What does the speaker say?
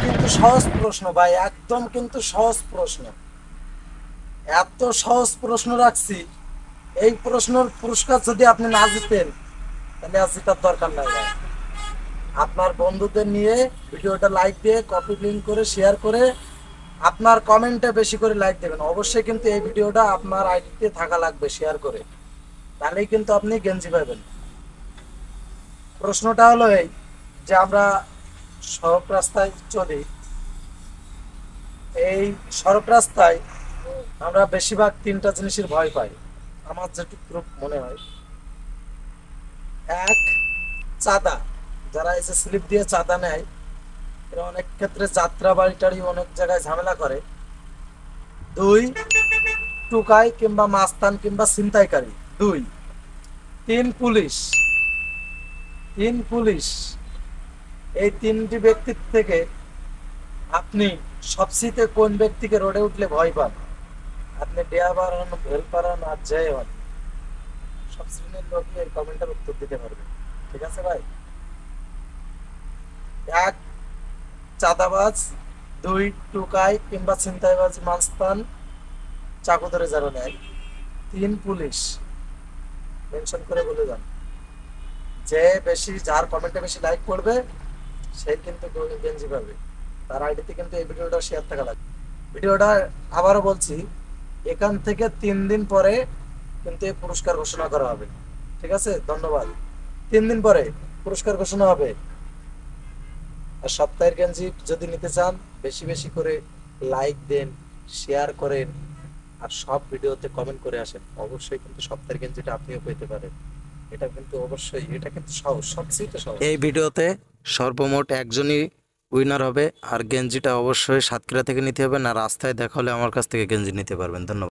কিন্তু সহজ প্রশ্ন ভাই, একদম কিন্তু সহজ প্রশ্ন। এত সহজ প্রশ্ন রাখছি, এই প্রশ্নের পুরস্কার যদি আপনি না জিতেন তাহলে আর জেতার দরকার নাই ভাই। আপনার বন্ধুদের নিয়ে ভিডিওটা লাইক দিয়ে কপি লিঙ্ক করে শেয়ার করে আপনার কমেন্টে বেশি করে লাইক দেবেন। অবশ্যই কিন্তু এই ভিডিওটা আপনার আইডিতে থাকা লাগবে শেয়ার করে, তাহলেই কিন্তু আপনি গেঞ্জি পাবেন। প্রশ্নটা হলো এই যে আমরা সড়ক রাস্তায় চলি, এই সড়ক রাস্তায় আমরা বেশিরভাগ তিনটা জিনিসের ভয় পাই আমার যেটুকু মনে হয়। এক, চাঁদা, যারা এই যে স্লিপ দিয়ে চাঁদা নেয় এরা অনেক ক্ষেত্রে যাত্রা বাড়ি টাড়ি অনেক জায়গায় ঝামেলা করে। দুই, টুকাই কিংবা মাস্তান কিংবা ছিনতাইকারী। দুই, তিন, পুলিশ। তিন, পুলিশ। এই তিনটি ব্যক্তির থেকে আপনি সবচেয়ে কোন ব্যক্তিকে রোডে উঠলে ভয় পান? আপনি ডেয়া পারান, ভেল পারান আর জয় হন, সব শ্রেণীর লোকই এই কমেন্টের উত্তর দিতে পারবে। ঠিক আছে ভাই? এক, চাঁদাবাজ। দুই, টুকাই কিংবা ছিনতাইবাজ মাস্তান চাকু ধরে যারা নেয়। তিন, পুলিশ। মেনশন করে বলে যান, যে বেশি যার কমেন্টে বেশি লাইক করবে সে কিন্তু গেঞ্জি পাবে। তার আইডিতে কিন্তু এই ভিডিওটা শেয়ার থাকা লাগবে। ভিডিওটা আবারও বলছি, এখান থেকে 3 দিন পরে কিন্তু এই পুরস্কার ঘোষণা করা হবে। ঠিক আছে? ধন্যবাদ। 3 দিন পরে পুরস্কার ঘোষণা হবে। আর সপ্তাহের গেঞ্জি যদি নিতে চান বেশি বেশি করে লাইক দেন, শেয়ার করেন আর সব ভিডিওতে কমেন্ট করে আসেন। অবশ্যই কিন্তু সপ্তাহের গেঞ্জিটা আপনিও পেতে পারেন। এটা কিন্তু অবশ্যই, এটা কিন্তু সহজ, সবচেয়ে সহজ। এই ভিডিওতে সর্বমোট একজনই উইনার হবে। আর গেঞ্জিটা অবশ্যই সাতক্ষীরা থেকে নিতে হবে না, রাস্তায় দেখা হলে আমার কাছ থেকে গেঞ্জি নিতে পারবেন। ধন্যবাদ।